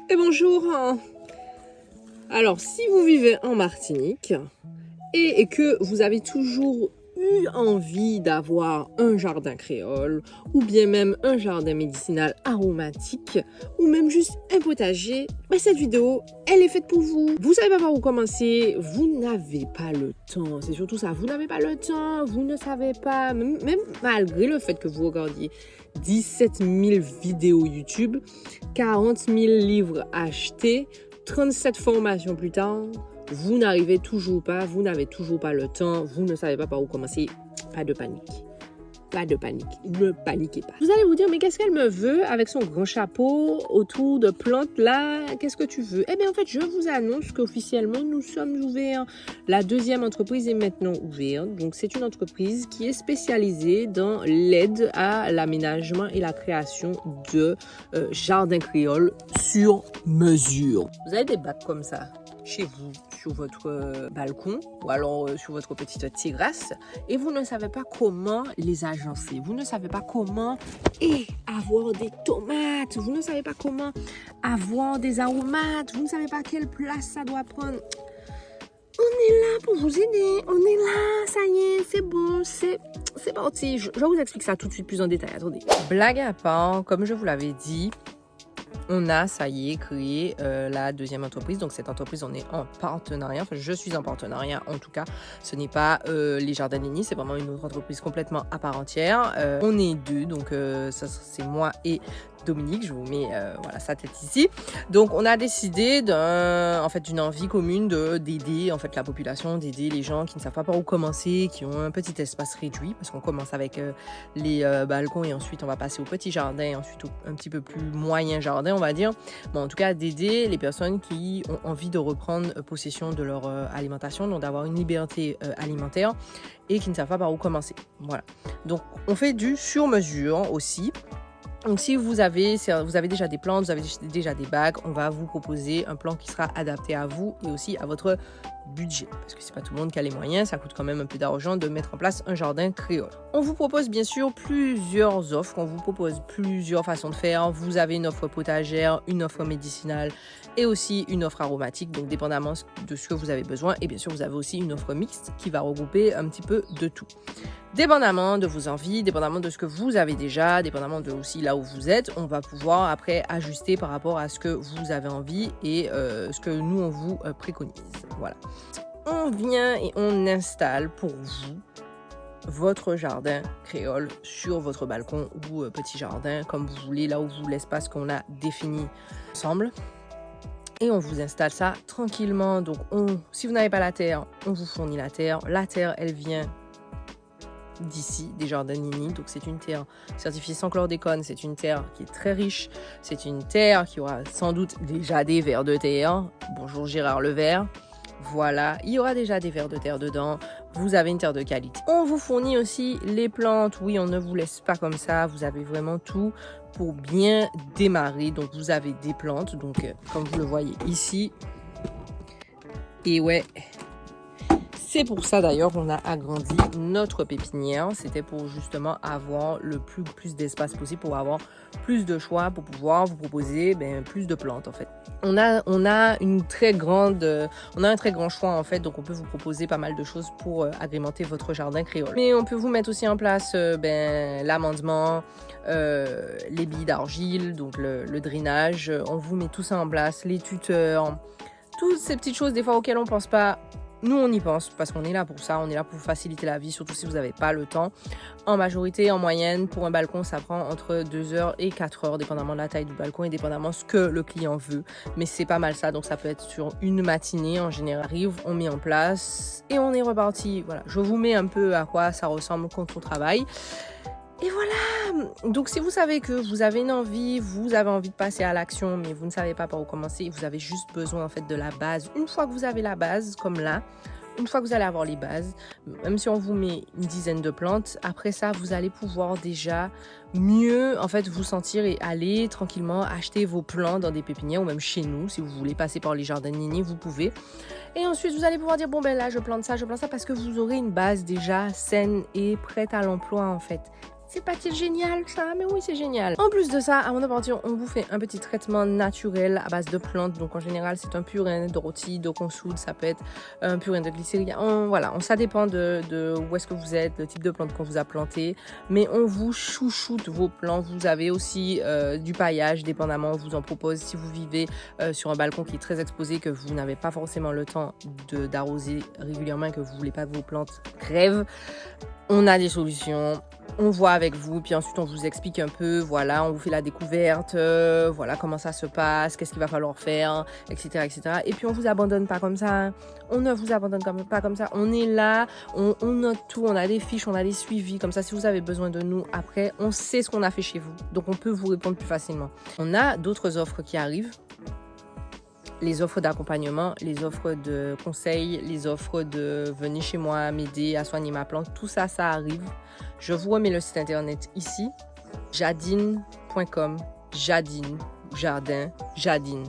Et bonjour. Alors, si vous vivez en Martinique et que vous avez toujours eu envie d'avoir un jardin créole ou bien même un jardin médicinal aromatique ou même juste un potager, cette vidéo, elle est faite pour vous. Vous savez pas par où commencer, vous n'avez pas le temps. C'est surtout ça, vous n'avez pas le temps, vous ne savez pas, même malgré le fait que vous regardiez 17 000 vidéos YouTube, 40 000 livres achetés, 37 formations plus tard, vous n'arrivez toujours pas, vous n'avez toujours pas le temps, vous ne savez pas par où commencer. Pas de panique. Pas de panique. Ne paniquez pas. Vous allez vous dire, mais qu'est-ce qu'elle me veut avec son grand chapeau autour de plantes là? Qu'est-ce que tu veux? Eh bien, en fait, je vous annonce qu'officiellement, nous sommes ouverts. La deuxième entreprise est maintenant ouverte. Donc, c'est une entreprise qui est spécialisée dans l'aide à l'aménagement et la création de jardins créoles sur mesure. Vous avez des bacs comme ça chez vous, sur votre balcon ou alors sur votre petite terrasse et vous ne savez pas comment les agencer, vous ne savez pas comment avoir des tomates, vous ne savez pas comment avoir des aromates, vous ne savez pas quelle place ça doit prendre. On est là pour vous aider, on est là, ça y est, c'est bon, c'est parti. Je vous explique ça tout de suite plus en détail, attendez. Blague à part, comme je vous l'avais dit, on a, ça y est, créé la deuxième entreprise. Donc, cette entreprise, on est en partenariat. Enfin, je suis en partenariat, en tout cas. Ce n'est pas les Jardins d'Ennis, c'est vraiment une autre entreprise complètement à part entière. On est deux, donc ça, c'est moi et Dominique. Je vous mets voilà, sa tête ici. Donc, on a décidé d'une envie commune d'aider en fait, la population, d'aider les gens qui ne savent pas par où commencer, qui ont un petit espace réduit, parce qu'on commence avec les balcons et ensuite, on va passer au petit jardin et ensuite un petit peu plus moyen jardin, on va dire. Bon, en tout cas, d'aider les personnes qui ont envie de reprendre possession de leur alimentation, donc d'avoir une liberté alimentaire et qui ne savent pas par où commencer. Voilà. Donc, on fait du sur-mesure aussi. Donc, si vous avez déjà des plantes, vous avez déjà des bacs, on va vous proposer un plan qui sera adapté à vous et aussi à votre budget. Parce que c'est pas tout le monde qui a les moyens, ça coûte quand même un peu d'argent de mettre en place un jardin créole. On vous propose bien sûr plusieurs offres, on vous propose plusieurs façons de faire. Vous avez une offre potagère, une offre médicinale et aussi une offre aromatique, donc dépendamment de ce que vous avez besoin. Et bien sûr, vous avez aussi une offre mixte qui va regrouper un petit peu de tout. Dépendamment de vos envies, dépendamment de ce que vous avez déjà, dépendamment de aussi là où vous êtes, on va pouvoir après ajuster par rapport à ce que vous avez envie et ce que nous on vous préconise. Voilà. On vient et on installe pour vous votre jardin créole sur votre balcon ou petit jardin, comme vous voulez, là où vous l'espace qu'on a défini ensemble. Et on vous installe ça tranquillement. Donc, si vous n'avez pas la terre, on vous fournit la terre. La terre, elle vient d'ici, des Jardins Nini. Donc, c'est une terre certifiée sans chlordécone. C'est une terre qui est très riche. C'est une terre qui aura sans doute déjà des vers de terre. Bonjour Gérard Levert. Voilà, il y aura déjà des vers de terre dedans. Vous avez une terre de qualité. On vous fournit aussi les plantes. Oui, on ne vous laisse pas comme ça. Vous avez vraiment tout pour bien démarrer. Donc, vous avez des plantes. Donc, comme vous le voyez ici. Et ouais, c'est pour ça d'ailleurs qu'on a agrandi notre pépinière. C'était pour justement avoir le plus d'espace possible, pour avoir plus de choix, pour pouvoir vous proposer plus de plantes en fait. On a un très grand choix en fait, donc on peut vous proposer pas mal de choses pour agrémenter votre jardin créole. Mais on peut vous mettre aussi en place l'amendement, les billes d'argile, donc le drainage. On vous met tout ça en place, les tuteurs, toutes ces petites choses des fois auxquelles on pense pas. Nous, on y pense parce qu'on est là pour ça, on est là pour vous faciliter la vie, surtout si vous n'avez pas le temps. En majorité, en moyenne, pour un balcon, ça prend entre 2 heures et 4 heures, dépendamment de la taille du balcon et dépendamment de ce que le client veut. Mais c'est pas mal ça, donc ça peut être sur une matinée en général. Arrive, on met en place et on est reparti. Voilà, je vous mets un peu à quoi ça ressemble quand on travaille. Et voilà, donc si vous savez que vous avez une envie, vous avez envie de passer à l'action, mais vous ne savez pas par où commencer, vous avez juste besoin en fait de la base. Une fois que vous avez la base, comme là, une fois que vous allez avoir les bases, même si on vous met une dizaine de plantes, après ça, vous allez pouvoir déjà mieux en fait vous sentir et aller tranquillement acheter vos plants dans des pépinières ou même chez nous. Si vous voulez passer par les Jardins Nini, vous pouvez. Et ensuite, vous allez pouvoir dire, là, je plante ça parce que vous aurez une base déjà saine et prête à l'emploi en fait. C'est pas-il génial ça? Mais oui, c'est génial. En plus de ça, avant de partir, on vous fait un petit traitement naturel à base de plantes. Donc en général, c'est un purin de rôti, d'eau qu'on soude, ça peut être un purin de glycérine. Voilà, ça dépend de où est-ce que vous êtes, le type de plante qu'on vous a planté. Mais on vous chouchoute vos plants. Vous avez aussi du paillage, dépendamment, on vous en propose. Si vous vivez sur un balcon qui est très exposé, que vous n'avez pas forcément le temps d'arroser régulièrement et que vous voulez pas que vos plantes crèvent, on a des solutions. On voit avec vous, puis ensuite on vous explique un peu, voilà, on vous fait la découverte, voilà comment ça se passe, qu'est-ce qu'il va falloir faire, etc., etc. Et puis on vous abandonne pas comme ça, hein. On ne vous abandonne pas comme ça, on est là, on note tout, on a des fiches, on a des suivis, comme ça si vous avez besoin de nous après, on sait ce qu'on a fait chez vous, donc on peut vous répondre plus facilement. On a d'autres offres qui arrivent. Les offres d'accompagnement, les offres de conseils, les offres de venez chez moi m'aider à soigner ma plante, tout ça, ça arrive. Je vous remets le site internet ici, jadine.com, Jadine, jardin, Jadine.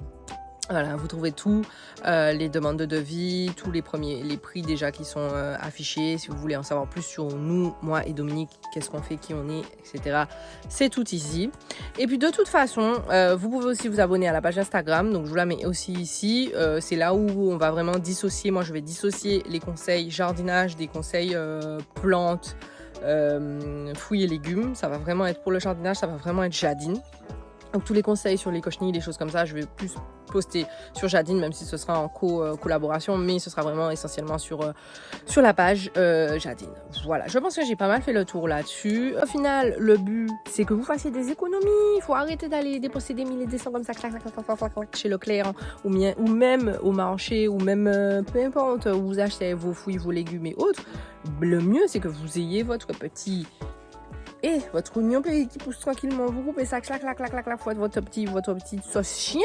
Voilà, vous trouvez tout, les demandes de devis, tous les prix déjà qui sont affichés. Si vous voulez en savoir plus sur nous, moi et Dominique, qu'est-ce qu'on fait, qui on est, etc. C'est tout ici. Et puis de toute façon, vous pouvez aussi vous abonner à la page Instagram. Donc je vous la mets aussi ici. C'est là où on va vraiment dissocier. Moi, je vais dissocier les conseils jardinage des conseils plantes, fruits et légumes. Ça va vraiment être pour le jardinage, ça va vraiment être Jadine. Donc tous les conseils sur les cochenilles, les choses comme ça, je vais plus poster sur Jadine, même si ce sera en collaboration, mais ce sera vraiment essentiellement sur la page Jadine. Voilà, je pense que j'ai pas mal fait le tour là-dessus. Au final, le but, c'est que vous fassiez des économies. Il faut arrêter d'aller déposer des milliers de cents comme ça chez Leclerc ou même au marché, ou même peu importe où vous achetez vos fruits, vos légumes et autres. Le mieux, c'est que vous ayez votre petit... Et votre oignon qui pousse tranquillement, vous coupez ça, clac, clac, clac, clac, clac, votre petite sauce chien,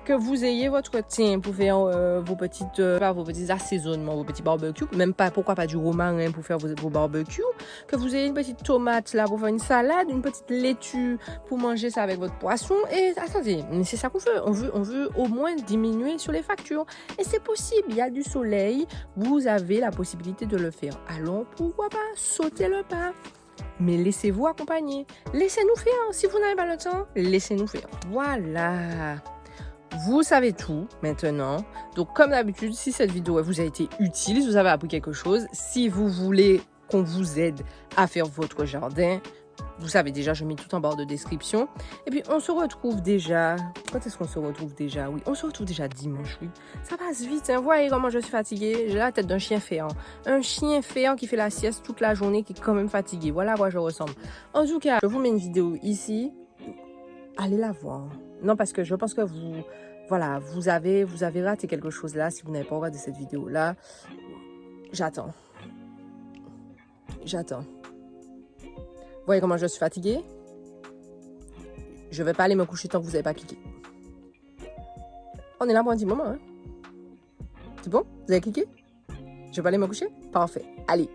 que vous ayez votre thym pour faire vos petits assaisonnements, vos petits barbecues, même pas, pourquoi pas du romarin pour faire vos barbecues, que vous ayez une petite tomate là pour faire une salade, une petite laitue pour manger ça avec votre poisson, et attendez, c'est ça qu'on veut, on veut au moins diminuer sur les factures, et c'est possible, il y a du soleil, vous avez la possibilité de le faire, alors pourquoi pas, sautez le pas. Mais laissez-vous accompagner. Laissez-nous faire. Si vous n'avez pas le temps, laissez-nous faire. Voilà. Vous savez tout maintenant. Donc, comme d'habitude, si cette vidéo vous a été utile, si vous avez appris quelque chose, si vous voulez qu'on vous aide à faire votre jardin, vous savez déjà, je mets tout en barre de description. Et puis, on se retrouve déjà... Quand est-ce qu'on se retrouve déjà? Oui, on se retrouve déjà dimanche, oui. Ça passe vite, hein. Vous voyez comment je suis fatiguée? J'ai la tête d'un chien féant. Un chien féant qui fait la sieste toute la journée, qui est quand même fatigué. Voilà à quoi je ressemble. En tout cas, je vous mets une vidéo ici. Allez la voir. Non, parce que je pense que vous... Voilà, vous avez raté quelque chose là, si vous n'avez pas regardé cette vidéo-là. J'attends. Vous voyez comment je suis fatiguée? Je vais pas aller me coucher tant que vous n'avez pas cliqué. On est là pour un petit moment, hein? C'est bon? Vous avez cliqué? Je vais pas aller me coucher? Parfait. Allez.